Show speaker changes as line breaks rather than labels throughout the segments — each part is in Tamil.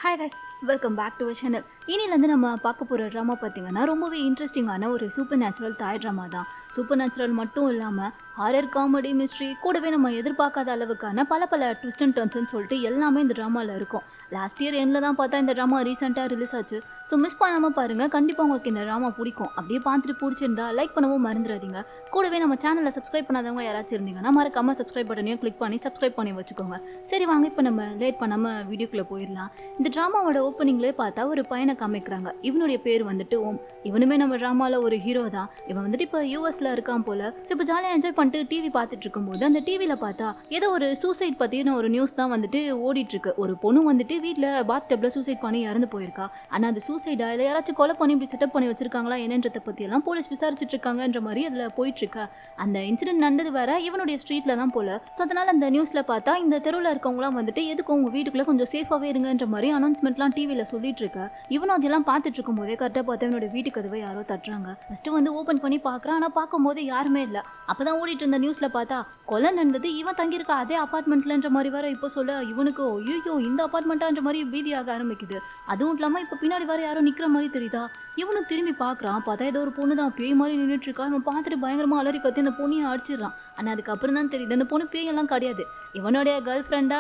Hi guys, welcome back to our channel. இனிலேருந்து நம்ம பார்க்க போகிற ட்ராமா பார்த்திங்கன்னா ரொம்பவே இன்ட்ரெஸ்டிங்கான ஒரு சூப்பர் நேச்சுரல் தாய் ட்ராமா தான். சூப்பர் நேச்சுரல் மட்டும் இல்லாமல் ஹாரர், காமெடி, மிஸ்ட்ரி கூடவே நம்ம எதிர்பார்க்காத அளவுக்கான பல ட்விஸ்ட் அண்ட் டர்ன்ஸ்னு சொல்லிட்டு எல்லாமே இந்த ட்ராமாவில் இருக்கும். லாஸ்ட் இயர் எண்டில் தான் பார்த்தா இந்த ட்ராமா ரீசெண்டாக ரிலீஸ் ஆச்சு. ஸோ மிஸ் பண்ணாமல் பாருங்கள், கண்டிப்பாக உங்களுக்கு இந்த ட்ராமா பிடிக்கும். அப்படியே பார்த்துட்டு பிடிச்சிருந்தா லைக் பண்ணவும் மறந்துடாதீங்க. கூடவே நம்ம சேனலை சப்ஸ்கிரைப் பண்ணாதவங்க யாராச்சும் இருந்தீங்கன்னா மறக்காமல் சப்ஸ்கிரைப் பட்டனையும் கிளிக் பண்ணி சப்ஸ்கிரைப் பண்ணி வச்சுக்கோங்க. சரி வாங்க, இப்போ நம்ம லேட் பண்ணாமல் வீடியோக்குள்ளே போயிடலாம். இந்த ட்ராமாவோட ஓப்பனிங்லேயே பார்த்தா ஒரு பையனை காமிக்கிறாங்க. இவனுடைய பேர் வந்துட்டு ஓம். இவனுமே நம்ம ட்ராமாவில் ஒரு ஹீரோ தான். இவன் வந்துட்டு இப்போ யூஎஸில் இருக்கான் போல. ஸோ இப்போ ஜாலியாக என்ஜாய் பண்ணிட்டு டிவி பார்த்துட்டு இருக்கும்போது அந்த டிவியில் பார்த்தா ஏதோ ஒரு சூசைட் பற்றின ஒரு நியூஸ் தான் வந்துட்டு ஓடிட்டுருக்கு. ஒரு பொண்ணு வந்துட்டு வீட்டில் பாத் டப்பில் சூசைட் பண்ணி இறந்து போயிருக்கா. ஆனால் அது சூசைடா இல்லை யாராச்சும் கொலை பண்ணி இப்படி செட்டப் பண்ணி வச்சிருக்காங்களா என்னன்றதை பற்றியெல்லாம் போலீஸ் விசாரிச்சுட்டு இருக்காங்கன்ற மாதிரி அதில் போயிட்டுருக்கா. அந்த இன்சிடென்ட் நடந்தது வேற இவனுடைய ஸ்ட்ரீட்டில் தான் போல. ஸோ அதனால் அந்த நியூஸில் பார்த்தா இந்த தெருவில் இருக்கவங்களாம் வந்துட்டு எதுக்கும் உங்கள் வீட்டுக்குள்ளே கொஞ்சம் சேஃபாகவே இருங்கன்ற மாதிரி அனௌன்ஸ்மெண்ட்லாம் டிவியில் சொல்லிட்டு இருக்கா. இவனும் அதெல்லாம் பார்த்துட்டு இருக்கும் போதே கரெக்டாக பார்த்தா இவனோட வீட்டுக்கு கதவை யாரோ தட்டுறாங்க. ஃபஸ்ட்டு வந்து ஓப்பன் பண்ணி பார்க்குறான். ஆனால் பார்க்கும்போது யாருமே இல்லை. அப்போ தான் ஓடிட்டு இருந்த நியூஸில் பார்த்தா கொலை நடந்தது இவன் தங்கியிருக்கா அதே அப்பார்ட்மெண்ட்லன்ற மாதிரி வேற இப்போ சொல்ல இவனுக்கு ஐயோ இந்த அப்பார்ட்மெண்ட்டான்ற மாதிரி பீதியாக ஆரம்பிக்குது. அதுவும் இல்லாமல் இப்போ பின்னாடி வேற யாரோ நிற்கிற மாதிரி தெரியுதா. இவனும் திரும்பி பார்க்குறான். பார்த்தா ஏதோ ஒரு பொண்ணு தான் பேய் மாதிரி நின்றுட்டு இருக்கா. இவன் பார்த்துட்டு பயங்கரமாக அலறி கத்தி அந்த பொண்ணையை அடிச்சிடறான். ஆனால் அதுக்கப்புறம் தான் தெரியுது அந்த பொண்ணு பேயெல்லாம் கிடையாது. இவனுடைய கேர்ள் ஃப்ரெண்டா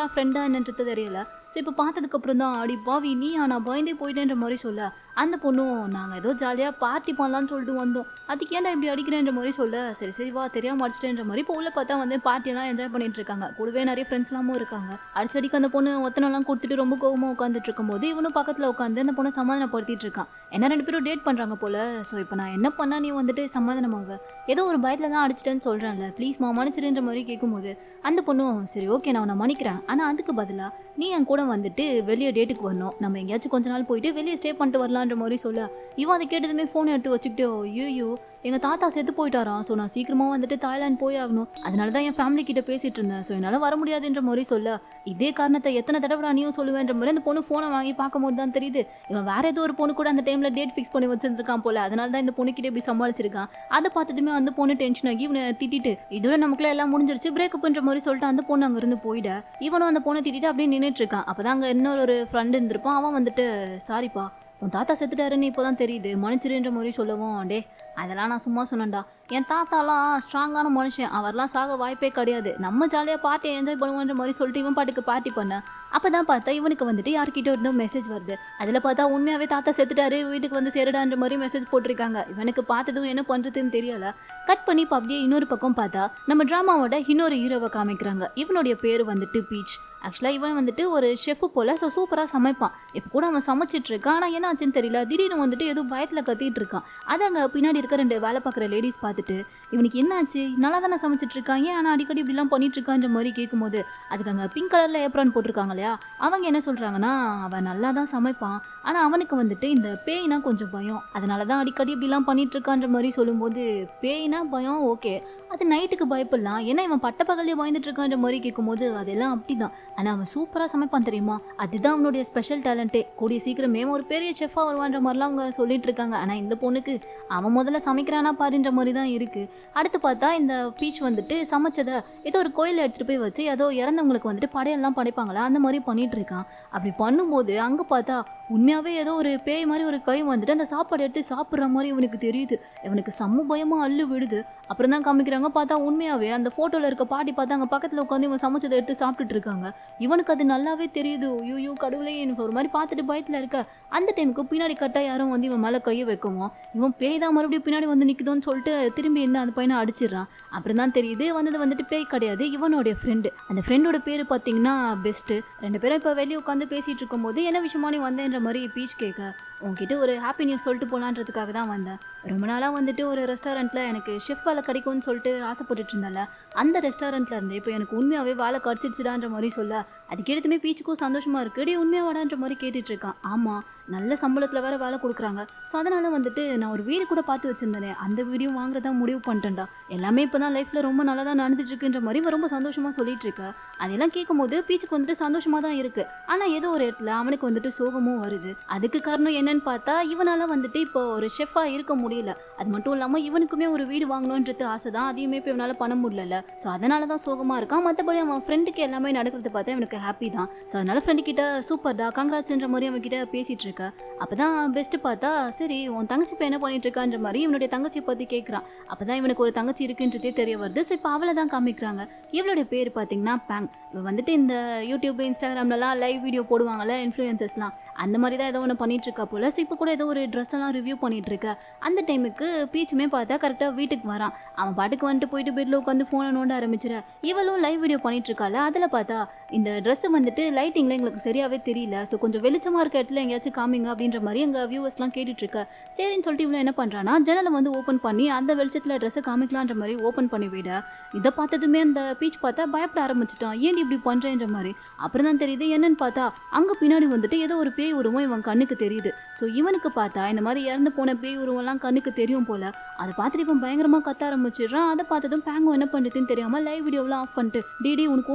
என்னன்றது தெரியல. ஸோ இப்போ பார்த்ததுக்கப்புறம் தான் அடி பாவி நீ நான் பயந்தே போயிட்டேன்ற மாதிரி சொல்ல அந்த பொண்ணும் நாங்கள் ஏதோ ஜாலியாக பார்ட்டி பண்ணலான்னு சொல்லிட்டு வந்தோம், அதுக்கு ஏன்டா இப்படி அடிக்கிறேன்ற மாதிரி சொல்ல சரி வா தெரியாமல் அடிச்சிட்டேன்ற மாதிரி இப்போ உள்ள பார்த்தா வந்து பார்ட்டியெல்லாம் என்ஜாய் பண்ணிட்டு இருக்காங்க. கூடவே நிறைய ஃப்ரெண்ட்ஸ்லாமும் இருக்காங்க. அடிச்சடிக்கு அந்த பொண்ணு ஒத்தனெல்லாம் கொடுத்துட்டு ரொம்ப கோவமாக உட்காந்துட்டு இருக்கும்போது இவனும் பக்கத்தில் உட்காந்து அந்த பொண்ணை சமாதானப்படுத்திட்டு இருக்கான். என்ன ரெண்டு பேரும் டேட் பண்ணுறாங்க போல. ஸோ இப்போ நான் என்ன பண்ணால் நீ வந்துட்டு சமாதானமாக ஏதோ ஒரு பயத்தில் தான் அடிச்சிட்டேன்னு சொல்கிறேன்ல, ப்ளீஸ் மன்னிச்சிருன்ற மாதிரி கேட்கும்போது அந்த பொண்ணும் சரி ஓகே நான் உன்னை மன்னிக்கிறேன், ஆனால் அதுக்கு பதிலாக நீ என் கூட வந்துட்டு வெளியே டேட்டுக்கு வரணும், நம்ம எங்கேயாச்சும் கொஞ்ச நாள் போயிட்டு வெளியே ஸ்டே பண்ணிட்டு வரலான்ற மாதிரி சொல்ல இவன் அதை கேட்டதுமே ஃபோனை எடுத்து வச்சுக்கிட்டு ஐயோ எங்கள் தாத்தா செத்து போயிட்டாராம். ஸோ நான் சீக்கிரமாக வந்துட்டு தாய்லாந்து போய் ஆகணும், அதனால தான் என் ஃபேமிலி கிட்ட பேசிகிட்டு இருந்தேன். ஸோ என்னால் வர முடியாதுன்ற மாதிரி சொல்ல இதே காரணத்தை எத்தனை தடவை நீயும் சொல்லுவேன்ற மாதிரி அந்த பொண்ணு ஃபோனை வாங்கி பார்க்கும்போது தான் தெரியுது இவன் வேற ஏதோ ஒரு பொண்ணு கூட அந்த டைமில் டேட் ஃபிக்ஸ் பண்ணி வச்சுருக்கான் போல. அதனால தான் இந்த பொண்ணுக்கிட்ட இப்படி சமாளிச்சிருக்கான். அதை பார்த்ததுமே அந்த பொண்ணு டென்ஷன் ஆகி இவனை திட்டிட்டு இதோட நமக்குள்ள எல்லாம் முடிஞ்சிருச்சு பிரேக்கப்ன்ற மாதிரி சொல்லிட்டு அந்த பொண்ணு அங்கேருந்து போயிட இவனும் அந்த பொண்ணை திட்டிட்டு அப்படியே நின்றுட்டு இருக்கான். அப்போ தான் அங்கே இன்னொரு ஃப்ரெண்டு இருந்திருப்பான். அவன் வந்துட்டு சாரிப்பா உன் தாத்தா செத்துட்டாருன்னு இப்போ தான் தெரியுது மன்னிச்சிருன்ற மாதிரி சொல்லவும் டே அதெல்லாம் நான் சும்மா சொன்னேன்டா, என் தாத்தாலாம் ஸ்ட்ராங்கான மனுஷன், அவர்லாம் சாக வாய்ப்பே கிடையாது, நம்ம ஜாலியாக பார்ட்டியை என்ஜாய் பண்ணுவோன்ற மாதிரி சொல்லிட்டு இவன் பாட்டுக்கு பார்ட்டி பண்ணேன். அப்போ தான் பார்த்தா இவனுக்கு வந்துட்டு யார்கிட்ட இருந்தோ மெசேஜ் வருது. அதில் பார்த்தா உண்மையாகவே தாத்தா செத்துட்டாரு வீட்டுக்கு வந்து சேருடான்ற மாதிரி மெசேஜ் போட்டிருக்காங்க. இவனுக்கு பார்த்ததும் என்ன பண்ணுறதுன்னு தெரியலை. கட் பண்ணி இப்போ அப்படியே இன்னொரு பக்கம் பார்த்தா நம்ம ட்ராமாவோட இன்னொரு ஹீரோவை காமிக்கிறாங்க. இவனுடைய பேர் வந்துட்டு பீச். ஆக்சுவலாக இவன் வந்துட்டு ஒரு ஷெஃப் போல். ஸோ சூப்பராக சமைப்பான். இப்போ கூட அவன் சமைச்சிட்டு இருக்கான். ஆனால் என்ன ஆச்சுன்னு தெரியல, திடீர்னு வந்துட்டு ஏதோ பயத்தில் கத்திட்டு இருக்கான். அதை அங்கே பின்னாடி இருக்க ரெண்டு வேலை பார்க்குற லேடிஸ் பார்த்துட்டு இவனுக்கு என்ன ஆச்சு, நல்லா தானே சமைச்சிட்டு இருக்கான், ஏன் ஆனால் அடிக்கடி இப்படிலாம் பண்ணிட்டு இருக்கான்ற மாதிரி கேட்கும்போது அதுக்கு அங்கே பிங்க் கலரில் ஏப்ரான் போட்டிருக்காங்க இல்லையா, அவங்க என்ன சொல்கிறாங்கன்னா அவன் நல்லா தான் சமைப்பான், ஆனால் அவனுக்கு வந்துட்டு இந்த பேய்னா கொஞ்சம் பயம், அதனால தான் அடிக்கடி இப்படிலாம் பண்ணிட்டு இருக்கான்ற மாதிரி சொல்லும்போது பேய்னா பயம் ஓகே, அது நைட்டுக்கு பயப்படலாம், ஏன்னா இவன் பட்ட பகல்லே பயந்துட்டு இருக்கான்ற மாதிரி கேட்கும்போது அதெல்லாம் அப்படி தான், ஆனால் அவன் சூப்பராக சமைப்பான் தெரியுமா, அதுதான் அவனுடைய ஸ்பெஷல் டேலண்ட்டே, கூடிய சீக்கிரமே ஒரு பெரிய செஃப்பாக வருவான்ற மாதிரிலாம் அவங்க சொல்லிட்டு இருக்காங்க. ஆனால் இந்த பொண்ணுக்கு அவன் முதல்ல சமைக்கிறானா பாருன்ற மாதிரி தான் இருக்குது. அடுத்து பார்த்தா இந்த பீச் வந்துட்டு சமைச்சதை ஏதோ ஒரு கோயிலில் எடுத்துகிட்டு போய் வச்சு ஏதோ இறந்தவங்களுக்கு வந்துட்டு படையெல்லாம் படைப்பாங்களா அந்த மாதிரி பண்ணிட்டு இருக்கான். அப்படி பண்ணும்போது அங்கே பார்த்தா உண்மையாகவே ஏதோ ஒரு பேய் மாதிரி ஒரு கை வந்துட்டு அந்த சாப்பாடு எடுத்து சாப்பிட்ற மாதிரி இவனுக்கு தெரியுது. இவனுக்கு செம்ம பயமாக அள்ளு விடுது. அப்புறம் தான் காமிக்கிறாங்க பார்த்தா உண்மையாகவே அந்த ஃபோட்டோவில் இருக்க பாட்டி பார்த்தா அங்கே பக்கத்தில் உட்காந்து இவன் சமைச்சதை எடுத்து சாப்பிட்டுட்டு இருக்காங்க. இவனுக்கு அது நல்லாவே தெரியுது. ஐயோ கடவுளே எனக்கு ஒரு மாதிரி பார்த்துட்டு பயத்தில் இருக்க. அந்த டைமுக்கு பின்னாடி கட்டாக யாரும் வந்து இவன் மேலே கையை வைக்கவும் இவன் பேய் தான் மறுபடியும் பின்னாடி வந்து நிற்குதோன்னு சொல்லிட்டு திரும்பி இருந்து அந்த பையனை அடிச்சிடுறான். அப்புறம் தான் தெரியுது வந்தது வந்துட்டு பேய் கிடையாது, இவனுடைய ஃப்ரெண்டு. அந்த ஃப்ரெண்டோட பேர் பார்த்தீங்கன்னா பெஸ்ட்டு. ரெண்டு பேரும் இப்போ வெளியே உட்காந்து பேசிகிட்டு இருக்கும்போது என்ன விஷயமா நீ வந்தேன்ற மாதிரி பீச் கேட்க உங்ககிட்ட ஒரு ஹாப்பி நியூஸ் சொல்லிட்டு போகலான்றதுக்காக தான் வந்தேன். ரொம்ப நாளாக வந்துட்டு ஒரு ரெஸ்டாரண்ட்டில் எனக்கு ஷெஃப் வேலை கிடைக்கும்னு சொல்லிட்டு ஆசைப்பட்டுட்டு இருந்தால அந்த ரெஸ்டாரண்ட்டில் இருந்து இப்போ எனக்கு உண்மையாகவே வேலை கிடச்சிடுச்சுடான்ற மாதிரி சொல்ல அதுக்கு எடுத்துமே பீச்சுக்கும் சந்தோஷமாக இருக்குது. உண்மையாக வாடான்ற மாதிரி கேட்டுட்டு இருக்கான். ஆமாம் நல்ல சம்பளத்தில் வேறு வேலை கொடுக்குறாங்க. ஸோ அதனால் வந்துட்டு நான் ஒரு வீடு கூட பார்த்து வச்சிருந்தேனே அந்த வீடியோ வாங்குறதா முடிவு பண்ணிட்டேன்டா. எல்லாமே இப்பதான் லைஃப்ல ரொம்ப நல்லா தான் நடந்துட்டு இருக்குன்ற மாதிரி இவன் ரொம்ப சந்தோஷமா சொல்லிட்டு இருக்க. அதெல்லாம் கேட்கும்போது பீச்சுக்கு வந்துட்டு சந்தோஷமா தான் இருக்கு. ஆனா ஏதோ ஒரு இடத்துல அவனுக்கு வந்துட்டு சோகமும் வருது. அதுக்கு காரணம் என்னன்னு பார்த்தா இவனால வந்துட்டு இப்போ ஒரு ஷெஃபா இருக்க முடியல. அது மட்டும் இல்லாம இவனுக்குமே ஒரு வீடு வாங்கணும்ன்றது ஆசை தான். அதையுமே இப்போ இவனால பண்ண முடியல. ஸோ அதனால தான் சோகமா இருக்கான். மற்றபடி அவன் ஃப்ரெண்டுக்கு எல்லாமே நடக்கிறத பார்த்தா இவனுக்கு ஹாப்பி தான். ஸோ அதனால ஃப்ரெண்டு கிட்ட சூப்பர்டா கங்க்ராட்ஸ்ன்ற மாதிரி அவன் கிட்ட பேசிட்டு இருக்க. அப்பதான் பெஸ்ட் பார்த்தா சரி உன் தங்கச்சி இப்போ என்ன பண்ணிட்டு இருக்கான்ற மாதிரி இவனுடைய தங்கச்சி பத்தி கேட்கறான். அப்பதான் இவனுக்கு ஒரு தங்கச்சி இருக்குன்றதே தெரிய வருது. ஸோ இப்போ அவளை தான் காமிக்கிறாங்க. இவளுடைய பேர் பார்த்தீங்கன்னா பேங். இவன் வந்துட்டு இந்த யூடியூப் இன்ஸ்டாகிராம்லலாம் லைவ் வீடியோ போடுவாங்கல்ல இன்ஃப்ளூயன்சர்ஸ்லாம், அந்த மாதிரி தான் ஏதோ ஒன்று பண்ணிட்டு இருக்கா போல. ஸோ இப்போ கூட ஏதோ ஒரு ட்ரெஸ் எல்லாம் ரிவ்யூ பண்ணிட்டு இருக்க. அந்த டைமுக்கு பீச்சுமே பார்த்தா கரெக்டாக வீட்டுக்கு வரான். அவன் பாட்டுக்கு வந்துட்டு போயிட்டு பெட்ல உட்காந்து ஃபோனை நோண்ட ஆரம்பிச்சிட. இவளும் லைவ் வீடியோ பண்ணிட்டு இருக்கால. அதில் பார்த்தா இந்த ட்ரெஸ் வந்துட்டு லைட்டிங்ல எங்களுக்கு சரியாவே தெரியல. ஸோ கொஞ்சம் வெளிச்சமா இருக்க இடத்துல எங்கேயாச்சும் காமிங்க அப்படின்ற மாதிரி எங்கள் வியூவர்ஸ்லாம் கேட்டுட்டு இருக்க. சரின்னு சொல்லிட்டு இவ்வளோ என்ன பண்ணுறான்னா ஜன்னலை வந்து ஓப்பன் பண்ணி அந்த வெளிச்சத்தில் ட்ரெஸ்ஸை காமிக்கலான்ற மாதிரி ஓப்பன் பண்ணி விட இதை பார்த்ததுமே அந்த பீச் பார்த்தா பயப்பட ஆரம்பிச்சிட்டான். ஏன் இப்படி பண்ணுறேன்ற மாதிரி. அப்புறம் தான் தெரியுது என்னன்னு பார்த்தா அங்கே பின்னாடி வந்துட்டு ஏதோ ஒரு பேய் உருவம் இவன் கண்ணுக்கு தெரியுது. ஸோ இவனுக்கு பார்த்தா இந்த மாதிரி இறந்து போன பேய் உருவம்லாம் கண்ணுக்கு தெரியும் போல. அதை பார்த்துட்டு இவன் பயங்கரமாக கத்த ஆரம்பிச்சிடுறான். அதை பார்த்ததும் பேங்கும் என்ன பண்ணுறதுன்னு தெரியாமல் லைவ் வீடியோவெலாம் ஆஃப் பண்ணிட்டு டிடி உனக்கு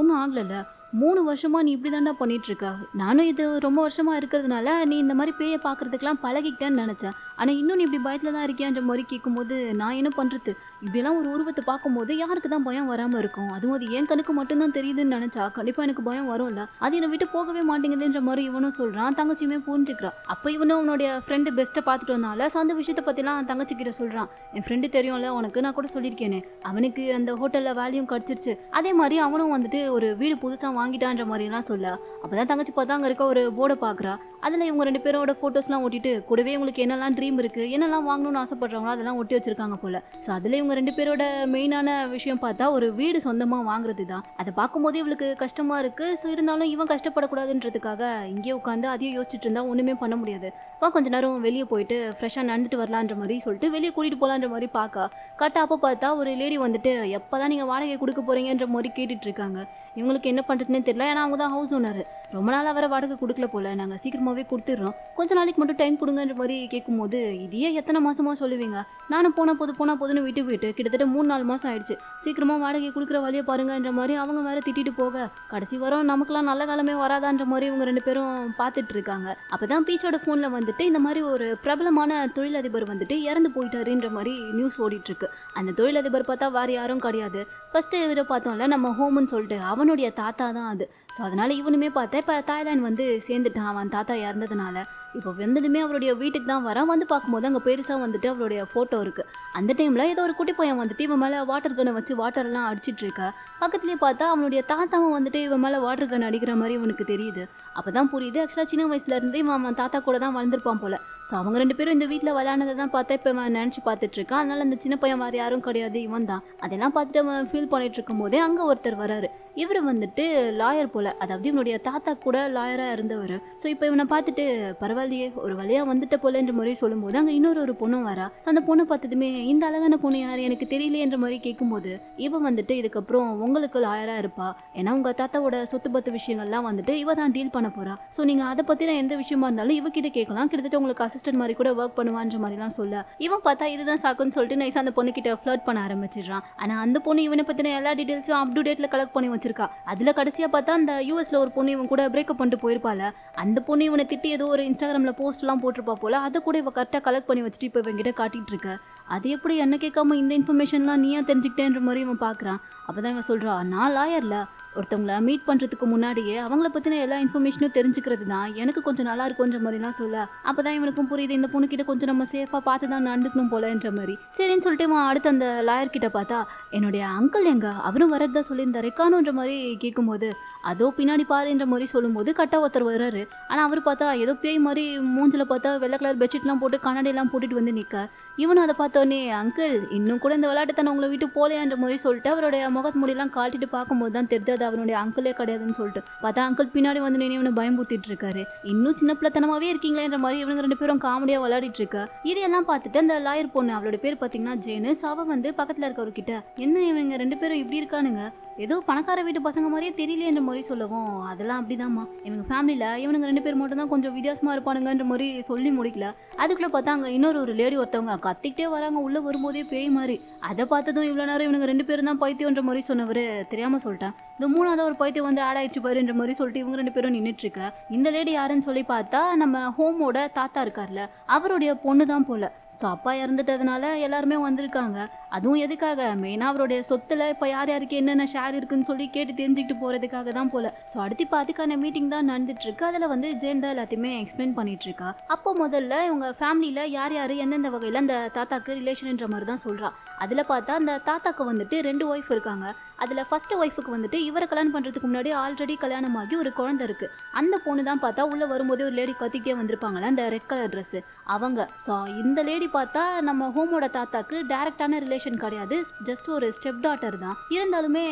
ஒன்றும் ஆகலைல்ல, 3 வருஷமா நீ இப்படி தாண்டா பண்ணிட்டு இருக்க. நானும் இது ரொம்ப வருஷமா இருக்கிறதுனால நீ இந்த மாதிரி பேயை பார்க்கறதுக்கெல்லாம் பழகிக்கிட்டேன்னு நினச்சேன். ஆனால் இன்னும் நீ இப்படி பயத்தில் தான் இருக்கியான்ற மாதிரி கேட்கும்போது நான் என்ன பண்ணுறது, இப்படியெல்லாம் ஒரு உருவத்தை பார்க்கும்போது யாருக்கு தான் பயம் வராமல் இருக்கும். அதுவும் அது என் கணக்கு மட்டும்தான் தெரியுதுன்னு நினச்சா கண்டிப்பாக எனக்கு பயம் வரும்ல. அது என்னை விட்டு போகவே மாட்டேங்குதுன்ற மாதிரி இவனும் சொல்கிறான். தங்கச்சியுமே புரிஞ்சுக்கிறான். அப்போ இவனும் அவனுடைய ஃப்ரெண்டு பெஸ்ட்டை பார்த்துட்டு வந்தால. ஸோ அந்த விஷயத்தை பற்றிலாம் தங்கச்சிக்கிட்ட சொல்கிறான். என் ஃப்ரெண்டு தெரியும்ல உனக்கு, நான் கூட சொல்லியிருக்கேனே அவனுக்கு அந்த ஹோட்டலில் வேலையும் கிடச்சிருச்சு. அதே மாதிரி அவனும் வந்துட்டு ஒரு வீடு புதுசாக வாங்கிட்டான்ற மாதிரிலாம் சொல்ல. அப்போதான் தங்கச்சி பார்த்தா அங்கே இருக்க ஒரு போர்டை பார்க்குறா. அதில் இவங்க 2 பேரோட ஃபோட்டோஸ்லாம் ஒட்டிட்டு கூடவே உங்களுக்கு என்னெல்லாம் ட்ரீம் இருக்குது, என்னெல்லாம் வாங்கணும்னு ஆசைப்படுறாங்களோ அதெல்லாம் ஒட்டி வச்சிருக்காங்க போல. ஸோ அதில் இவங்க 2 பேரோட மெயினான விஷயம் பார்த்தா ஒரு வீடு சொந்தமாக வாங்குறது தான். அதை பார்க்கும்போது இவளுக்கு கஷ்டமாக இருக்குது. ஸோ இருந்தாலும் இவன் கஷ்டப்படக்கூடாதுன்றதுக்காக இங்கே உட்காந்து அதையும் யோசிச்சுட்டு இருந்தால் ஒன்றுமே பண்ண முடியாது. கொஞ்ச நேரம் வெளியே போயிட்டு ஃப்ரெஷ்ஷாக நடந்துட்டு வரலான்ற மாதிரி சொல்லிட்டு வெளியே கூட்டிகிட்டு போகலான்ற மாதிரி பார்க்க கரெக்டாக அப்போ பார்த்தா ஒரு லேடி வந்துட்டு எப்போ தான் நீங்கள் வாடகை கொடுக்க போகிறீங்கன்ற மாதிரி கேட்டுட்டு இருக்காங்க. இவங்களுக்கு என்ன பண்ணுறதுனே தெரியல. ஏன்னா அவங்க தான் ஹவுஸ் ஓனர். ரொம்ப நாளாக வர வாடகை கொடுக்கல போல. நாங்கள் சீக்கிரமாகவே கொடுத்துட்றோம், கொஞ்ச நாளைக்கு மட்டும் டைம் கொடுங்கன்ற மாதிரி கேட்கும்போது இதையே எத்தனை மாசமாக சொல்லுவீங்க, நானும் போனால் போதுன்னு விட்டு போயிட்டு கிட்டத்தட்ட 3-4 மாதம் ஆயிடுச்சு, சீக்கிரமாக வாடகை கொடுக்குற வழியை பாருங்கன்ற மாதிரி அவங்க வேற திட்டிட்டு போக கடைசி வரும் நமக்குலாம் நல்ல காலமே வராதான்ற மாதிரி இவங்க 2 பேரும் பார்த்துட்டு இருக்காங்க. அப்போதான் பீச்சோட ஃபோனில் வந்துட்டு இந்த மாதிரி ஒரு பிரபலமான தொழிலதிபர் வந்துட்டு இறந்து போயிட்டாருன்ற மாதிரி நியூஸ் ஓடிட்டு இருக்கு. அந்த தொழிலதிபர் பார்த்தா வேறு யாரும் கிடையாது. ஃபர்ஸ்ட் இவரை பார்த்தோம்ல நம்ம ஹோம்னு சொல்லிட்டு அவனுடைய தாத்தா தான் அது. ஸோ அதனால இவனுமே பார்த்தா இப்போ தாய்லாந்து வந்து சேர்ந்துட்டான் அவன் தாத்தா இறந்ததுனால. இப்போ வந்ததுமே அவருடைய வீட்டுக்கு தான் வரான். வந்து பார்க்கும்போது அங்கே பெருசாக வந்துட்டு அவருடைய ஃபோட்டோ இருக்குது. அந்த டைமில் ஏதோ ஒரு குட்டி பையன் வந்துட்டு இவன் மேலே வாட்டர் கன்னை வச்சு வாட்டர்லாம் அடிச்சிட்டு இருக்கா. பக்கத்துலேயே பார்த்தா அவனுடைய தாத்தாவும் வந்துட்டு இவன் மேலே வாட்டர் கன் அடிக்கிற மாதிரி இவனுக்கு தெரியுது. அப்போ தான் புரியுது ஆக்சுவலாக சின்ன வயசுலேருந்து அவன் தாத்தா கூட தான் வளர்ந்துருப்பான் போல. ஸோ அவங்க 2 பேரும் இந்த வீட்டில் விளையாடுனதை தான் பார்த்தா இப்போ அவன் நினச்சி பார்த்துட்டு இருக்கான். அதனால அந்த சின்ன பையன் வேறு யாரும் கிடையாது, இவன் தான். அதெல்லாம் பார்த்துட்டு அவன் ஃபீல் பண்ணிட்டு இருக்கும் போதே அங்கே ஒருத்தர் வராரு. இவர் வந்துட்டு லாயர் போல, அதாவது இவனுடைய தாத்தா கூட லாயராக இருந்தவர். ஸோ இப்போ இவனை பார்த்துட்டு பரவாயில்லையே ஒரு வழியாக வந்துட்ட போலன்ற மாதிரி சொல்லும்போது அங்கே இன்னொரு பொண்ணும் வரா. ஸோ அந்த பொண்ணை பார்த்ததுமே இந்த அழகான பொண்ணு யார் எனக்கு தெரியலையன்ற மாதிரி கேட்கும்போது இவன் வந்துட்டு இதுக்கப்புறம் உங்களுக்கு லாயராக இருப்பா, ஏன்னா உங்கள் தாத்தாவோட சொத்து பத்து விஷயங்கள்லாம் வந்துட்டு இவ தான் டீல் பண்ண போறா. ஸோ நீங்கள் அதை பற்றின எந்த விஷயமா இருந்தாலும் இவகிட்ட கேட்கலாம், கிட்டத்தட்ட உங்களுக்கு அசிஸ்டன்ட் மாதிரி கூட ஒர்க் பண்ணுவான்ற மாதிரிலாம் சொல்ல இவன் பார்த்தா இதுதான் சாக்குன்னு சொல்லிட்டு நைஸாக அந்த பொண்ணு கிட்ட ஃப்ளர்ட் பண்ண ஆரம்பிச்சிடுறான். ஆனால் அந்த பொண்ணு இவனை பற்றின எல்லா டீட்டெயில்ஸும் அப் டு டேட்டில் கலெக்ட் பண்ணி வச்சிருக்கா. அதில் கடைசியாக பார்த்தா அந்த யூஎஸ்ல ஒரு பொண்ணு இவன் கூட பிரேக்கப் பண்ணிட்டு போயிருப்பாள். அந்த பொண்ணு இவனை திட்டி ஏதோ ஒரு இன்ஸ்டாகிராமில் போஸ்ட்லாம் போட்டிருப்பா போல. அதை கூட இவ கரெக்டாக கலெக்ட் பண்ணி வச்சுட்டு இப்போ இவங்கிட்ட காட்டிட்டு இருக்க. அது எப்படி என்ன கேட்காம இந்த இன்ஃபர்மேஷன்லாம் நீயா தெரிஞ்சுக்கிட்டேன்ற மாதிரி இவன் பார்க்குறான். அப்போ தான் இவன் சொல்கிறா, நான் லாயரில் ஒருத்தவங்கள மீட் பண்ணுறதுக்கு முன்னாடியே அவங்கள பற்றின எல்லா இன்ஃபர்மேஷனும் தெரிஞ்சுக்கிறது தான் எனக்கு கொஞ்சம் நல்லா இருக்குன்ற மாதிரிலாம் சொல்ல. அப்போ தான் இவனுக்கும் புரியுது இந்த பொண்ணுக்கிட்ட கொஞ்சம் நம்ம சேஃபாக பார்த்து தான் நடந்துக்கணும் போலன்ற மாதிரி. சரின்னு சொல்லிட்டு இவன் அடுத்து அந்த லாயர்கிட்ட பார்த்தா என்னுடைய அங்கிள் எங்க அவரும் வரதா சொல்லியிருந்தாரு காணுன்ற மாதிரி கேட்கும்போது அதோ பின்னாடி பாருன்ற மாதிரி சொல்லும்போது கட்டா ஒருத்தர் வர்றாரு. ஆனால் அவர் பார்த்தா ஏதோ பேய் மாதிரி மூஞ்சில் பார்த்தா வெள்ளை கலர் பெட்ஷீட்லாம் போட்டு கண்ணாடியெல்லாம் போட்டுட்டு வந்து நிற்க. இவனும் அதை பார்த்தோன்னே அங்கிள் இன்னும் கூட இந்த விளையாட்டுத்தனை உங்களை விட்டு போலையான்ற மாதிரி சொல்லிட்டு அவருடைய முகத்து முடியெல்லாம் காட்டிட்டு பார்க்கும்போது தான் தெரிஞ்சது அவனுடைய அங்கிளே கிடையாதுன்னு சொல்லிட்டு பார்த்தா அங்கிள் பின்னாடி வந்து நின்று இவனை பயம்புத்திட்டு இருக்காரு. இன்னும் சின்ன பிள்ளைத்தனமாவே இருக்கீங்களேன்ற மாதிரி இவங்க 2 பேரும் காமெடியா விளையாடிட்டு இருக்கா. இதையெல்லாம் பார்த்துட்டு அந்த லாயர் பொண்ணு, அவளோட பேர் பார்த்தீங்கன்னா ஜேனு, அவ வந்து பக்கத்துல இருக்கவர்கிட்ட என்ன இவங்க 2 பேரும் இப்படி இருக்கானுங்க, ஏதோ பணக்கார வீட்டு பசங்க மாதிரியே தெரியலையன்ற மாதிரி சொல்லவும், அதெல்லாம் அப்படிதாம்மா இவங்க ஃபேமிலியில இவனுங்க 2 பேர் மட்டும் தான் கொஞ்சம் வித்தியாசமா இருப்பானுங்கன்ற மாதிரி சொல்லி முடிக்கல. அதுக்குள்ள பார்த்தா அங்க ஒரு லேடி ஒருத்தவங்க கத்திக்கிட்டே வராங்க, உள்ள வரும்போதே பேய் மாதிரி. அதை பார்த்ததும் இவ்வளவு நேரம் இவனுங்க 2 பேரும் தான் பைத்தியம்ன்ற மாதிரி சொன்னவர் தெரியாம சொல்லிட்டேன். இந்த 3வது ஒரு பைத்தியம் வந்து ஆட் ஆயிடுச்சு பாருன்ற மாதிரி சொல்லிட்டு இவங்க 2 பேரும் நின்றுட்டு இருக்க. இந்த லேடி யாருன்னு சொல்லி பார்த்தா நம்ம ஹோமோட தாத்தா இருக்கார்ல, அவருடைய பொண்ணு தான் போல. ஸோ அப்பா இறந்துட்டதுனால எல்லாருமே வந்திருக்காங்க. அதுவும் எதுக்காக, மெயினாக அவருடைய சொத்துல இப்போ யார் யாருக்கு என்னென்ன ஷேர் இருக்குன்னு சொல்லி கேட்டு தெரிஞ்சுக்கிட்டு போகிறதுக்காக தான் போல. ஸோ அடுத்து இப்போ அதுக்கான மீட்டிங் தான் நடந்துட்டு இருக்கு. அதில் வந்து ஜெயன் தான் எல்லாத்தையுமே எக்ஸ்பிளைன் பண்ணிட்டு இருக்கா. அப்போ முதல்ல இவங்க ஃபேமிலியில் யார் யார் எந்தெந்த வகையில் அந்த தாத்தாக்கு ரிலேஷன்ன்ற மாதிரி தான் சொல்கிறா. அதில் பார்த்தா அந்த தாத்தாக்கு வந்துட்டு 2 ஒய்ஃப் இருக்காங்க. அதில் ஃபர்ஸ்ட் ஒய்ஃபுக்கு வந்துட்டு இவரை கல்யாணம் பண்ணுறதுக்கு முன்னாடி ஆல்ரெடி கல்யாணமாகி ஒரு குழந்தை இருக்குது. அந்த பொண்ணு தான் பார்த்தா உள்ளே வரும்போதே ஒரு லேடி கத்திக்கிட்டே வந்திருப்பாங்களே, அந்த ரெட் கலர் ட்ரெஸ்ஸு அவங்க. ஸோ இந்த லேடி பார்த்தா நம்ம ஹோமோட தாத்தாக்கு டைரக்டான ரிலேஷன் கிடையாது, ஜஸ்ட் ஒரு ஸ்டெப் டாட்டர் தான். இருந்தாலுமே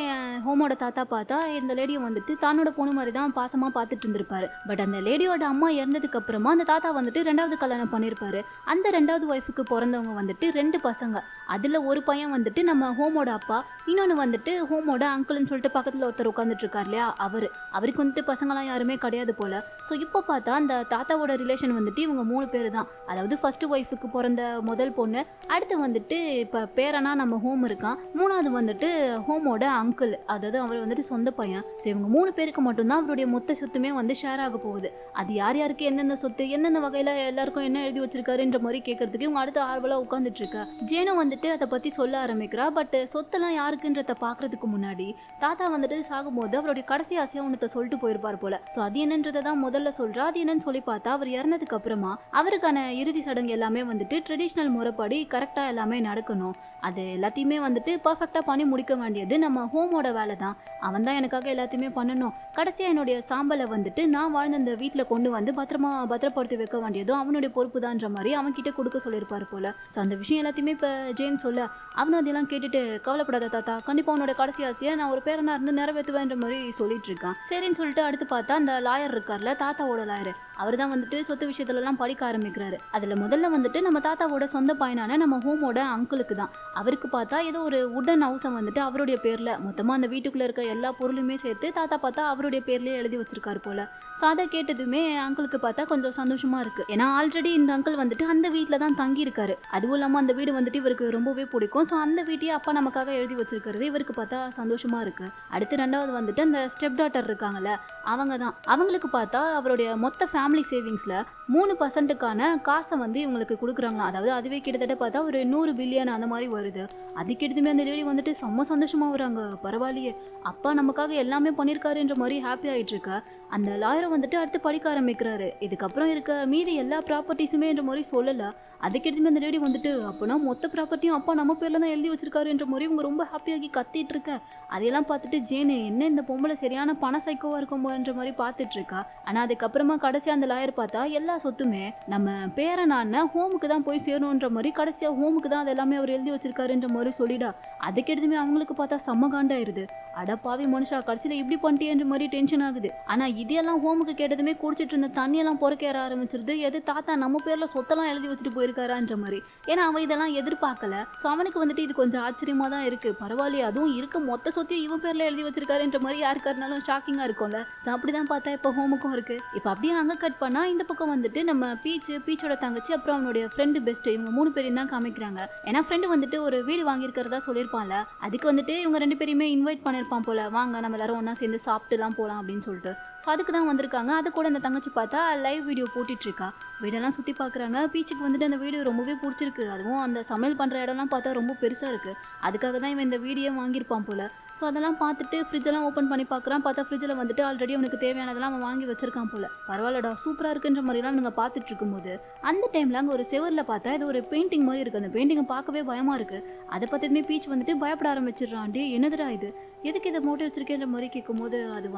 ஹோமோட தாத்தா பார்த்தா இந்த லேடியை வந்துட்டு தன்னோட பொண்ணு மாதிரி தான் பாசமாக பார்த்துட்டு இருந்திருப்பாரு. பட் அந்த லேடியோட அம்மா இறந்ததுக்கு அப்புறமா அந்த தாத்தா வந்துட்டு 2வது கல்யாணம் பண்ணியிருப்பாரு. அந்த 2வது ஒய்ஃபுக்கு பிறந்தவங்க வந்துட்டு 2 பசங்க. அதில் ஒரு பையன் வந்துட்டு நம்ம ஹோமோட அப்பா, இன்னொன்று வந்துட்டு ஹோமோட அங்கிள்னு சொல்லிட்டு பக்கத்தில் ஒருத்தர் உட்காந்துட்டு இருக்கார் இல்லையா, அவருக்கு வந்துட்டு பசங்களாம் யாருமே கிடையாது போல. ஸோ இப்போ பார்த்தா அந்த தாத்தாவோட ரிலேஷன் வந்துட்டு இவங்க 3 பேர் தான். அதாவது ஃபர்ஸ்ட் ஒய்ஃபுக்கு பிறந்த முதல் பொண்ணு, அடுத்து வந்துட்டு இப்போ பேரனா நம்ம ஹோம் இருக்கான், 3வது வந்துட்டு ஹோமோட அங்கிள், அதாவது அவர் வந்துட்டு சொந்த பையன். ஸோ இவங்க 3 பேருக்கு மட்டும்தான் அவருடைய மொத்த சொத்துமே வந்து ஷேர் ஆக போகுது. அது யார் யாருக்கு எந்தெந்த சொத்து, எந்தெந்த வகையில் எல்லாருக்கும் என்ன எழுதி வச்சிருக்காருன்ற மாதிரி கேட்கறதுக்கு இவங்க அடுத்த ஆர்வலாக உட்காந்துட்டு இருக்கா. ஜேனு வந்துட்டு அதை பற்றி சொல்ல ஆரம்பிக்கிறா. பட் சொத்தெல்லாம் யாருக்குன்றத பார்க்கறதுக்கு முன்னாடி தாத்தா வந்துட்டு சாகும்போது அவருடைய கடைசி ஆசையாக ஒன்றத்தை சொல்லிட்டு போயிருப்பார் போல. ஸோ அது என்னன்றதை தான் முதல்ல சொல்கிறா. அது என்னன்னு சொல்லி பார்த்தா, அவர் இறந்ததுக்கு அப்புறமா அவருக்கான இறுதி சடங்கு எல்லாமே வந்துட்டு ட்ரெடிஷ்னல் முறைப்படி கரெக்டாக எல்லாமே நடக்கணும். அது எல்லாத்தையுமே வந்துட்டு பர்ஃபெக்டாக பண்ணி முடிக்க வேண்டியது நம்ம ஹோமோட வேலை தான். அவன் தான் எனக்காக எல்லாத்தையுமே பண்ணணும். கடைசியாக என்னுடைய சாம்பலை வந்துட்டு நான் வாழ்ந்த அந்த வீட்டில் கொண்டு வந்து பத்திரப்படுத்தி வைக்க வேண்டியதும் அவனுடைய பொறுப்பு தான்ற மாதிரி அவன்கிட்ட கொடுக்க சொல்லியிருப்பார் போல. ஸோ அந்த விஷயம் எல்லாத்தையுமே இப்போ ஜெயின் சொல்ல, அவனும் அதெல்லாம் கேட்டுட்டு கவலைப்படாத தாத்தா, கண்டிப்பாக அவனோட கடைசி ஆசையை நான் ஒரு பேரனாக இருந்து நிறைவேற்றுவேன்ற மாதிரி சொல்லிட்டு இருக்கான். சரின்னு சொல்லிட்டு அடுத்து பார்த்தா அந்த லாயர் இருக்கார்ல, தாத்தாவோட லாயர், அவர் தான் வந்துட்டு சொத்து விஷயத்துலலாம் படிக்க ஆரம்பிக்கிறாரு. அதில் முதல்ல வந்துட்டு நம்ம தாத்தாவோட சொந்த பையனான நம்ம ஹோமோட அங்கிளுக்கு தான். அவருக்கு பார்த்தா ஏதோ ஒரு உடன் ஹவுஸை வந்துட்டு அவருடைய பேரில் மொத்தமாக அந்த வீட்டுக்குள்ளே இருக்க எல்லா பொருளுமே சேர்த்து தாத்தா பார்த்தா அவருடைய பேர்லேயே எழுதி வச்சிருக்காரு போல. ஸோ அதை கேட்டதுமே அங்கிளுக்கு பார்த்தா கொஞ்சம் சந்தோஷமா இருக்கு. ஏன்னா ஆல்ரெடி இந்த அங்கிள் வந்துட்டு அந்த வீட்டில் தான் தங்கி இருக்காரு. அதுவும் இல்லாமல் அந்த வீடு வந்துட்டு இவருக்கு ரொம்பவே பிடிக்கும். ஸோ அந்த வீட்டையே அப்பா நமக்காக எழுதி வச்சிருக்கிறது இவருக்கு பார்த்தா சந்தோஷமா இருக்கு. அடுத்து 2வது வந்துட்டு அந்த ஸ்டெப் டாட்டர் இருக்காங்கல்ல, அவங்க தான். அவங்களுக்கு பார்த்தா அவருடைய மொத்த ஃபேமிலி சேவிங்ஸில் 3% காசை வந்து இவங்களுக்கு கொடுக்குறாங்களா. அதாவது அதுவே கிட்டத்தட்ட பார்த்தா ஒரு 100 பில்லியன் அந்த மாதிரி வருது. அதுக்கு எடுத்துமே அந்த லேடி வந்துட்டு செம்ம சந்தோஷமா வராங்க. பரவாயில்லையே, அப்பா நமக்காக எல்லாமே பண்ணியிருக்காருன்ற மாதிரி ஹாப்பி ஆகிட்டு இருக்க. அந்த லாயரை வந்துட்டு அடுத்து படிக்க ஆரம்பிக்கிறாரு. இதுக்கப்புறம் இருக்க மீதி எல்லா ப்ராப்பர்ட்டிஸுமே என்ற மாதிரி சொல்லலை. அதுக்கு எடுத்துமே அந்த லேடி வந்துட்டு அப்போனா மொத்த ப்ராப்பர்ட்டியும் அப்பா நம்ம பேரில் தான் எழுதி வச்சிருக்காருன்ற மாதிரி இவங்க ரொம்ப ஹாப்பியாகி கத்திட்டு இருக்க. அதையெல்லாம் பார்த்துட்டு ஜேனு என்ன இந்த பொம்பளை சரியான பண சைக்கோவாக இருக்கும்போன்ற மாதிரி பார்த்துட்டு இருக்கா. ஆனால் அதுக்கப்புறமா கடைசியாக அந்த லாயர் பார்த்தா எல்லா சொத்துமே நம்ம பேரனான ஹோமுக்கு தான் போய் சேரணுன்ற மாதிரி கடைசியாக ஹோமுக்கு தான் அது எல்லாமே அவர் எழுதி வச்சிருக்காருன்ற மாதிரி சொல்லிடா. அதுக்கு எடுத்துமே அவங்களுக்கு பார்த்தா செம்ம காண்டாயிருது. அடப்பாவி மனுஷா, கடைசியில் இப்படி பண்ணிட்டேன்ற மாதிரி டென்ஷன் ஆகுது. ஆனால் இதெல்லாம் ஹோமுக்கு கேட்டதுமே குடிச்சிட்டு இருந்த தண்ணியெல்லாம் பொறுக்கேற ஆரம்பிச்சிருது. எது தாத்தா நம்ம பேரில் சொத்தெல்லாம் எழுதி வச்சுட்டு போயிருக்காரான்ற மாதிரி. ஏன்னா அவன் இதெல்லாம் எதிர்பார்க்கல. ஸோ அவனுக்கு வந்துட்டு இது கொஞ்சம் ஆச்சரியமாக தான் இருக்குது. பரவாயில்லையே, அதுவும் இருக்க மொத்த சொத்தையும் இவன் பேரில் எழுதி வச்சிருக்காருன்ற மாதிரி யாருக்கா இருந்தாலும் ஷாக்கிங்காக இருக்கும்ல. ஸோ அப்படி தான் பார்த்தா இப்போ ஹோமுக்கும் இருக்குது. இப்போ அப்படியே அங்கே கட் பண்ணால் இந்த பக்கம் வந்துட்டு நம்ம பீச்சோட தங்கச்சி அப்புறம் அவனுடைய ஃப்ரெண்டு பெஸ்ட், இவங்க 3 பேரையும் தான் காமிக்கிறாங்க. ஏன்னா ஃப்ரெண்டு வந்துட்டு ஒரு வீடு வாங்கியிருக்கிறதா சொல்லியிருப்பான்ல, அதுக்கு வந்துட்டு இவங்க 2 பேரையுமே இன்வைட் பண்ணியிருப்பான் போல, வாங்க நம்ம எல்லாரும் ஒன்றா சேர்ந்து சாப்பிட்டுலாம் போகலாம் அப்படின்னு சொல்லிட்டு. ஸோ அதுக்கு தான் வந்திருக்காங்க. அது கூட அந்த தங்கச்சி பார்த்தா லைவ் வீடியோ போட்டுட்ருக்கா. வீடெல்லாம் சுற்றி பார்க்குறாங்க. பீச்சுக்கு வந்துட்டு அந்த வீடியோ ரொம்பவே பிடிச்சிருக்கு. அதுவும் அந்த சமையல் பண்ணுற இடம்லாம் பார்த்தா ரொம்ப பெருசாக இருக்குது. அதுக்காக தான் இவன் இந்த வீடியோ வாங்கியிருப்பான் போல். ஸோ அதெல்லாம் பார்த்துட்டு ஃப்ரிட்ஜெல்லாம் ஓப்பன் பண்ணி பார்க்குறான். பார்த்தா ஃப்ரிட்ஜில் வந்துட்டு ஆல்ரெடி அவனுக்கு தேவையானதெல்லாம் அவன் வாங்கி வச்சிருக்கான் போல். பரவாயில்லடா, சூப்பராக இருக்குன்ற மாதிரிலாம் நீங்கள் பார்த்துட்டு இருக்கும்போது அந்த டைமில் அங்கே ஒரு செவரில் பார்த்தா இது ஒரு பெயிண்டிங் மாதிரி இருக்குது. அந்த பெயிண்டிங்கை பார்க்கவே பயமாக இருக்குது. அதை பார்த்ததுமே பீச் வந்துட்டு பயப்பட ஆரம்பிச்சிடுறான். டே என்னதுடா இது, எதுக்கு இதை மூட்டை வச்சிருக்கேன்ற மாதிரி கேட்கும்போது அது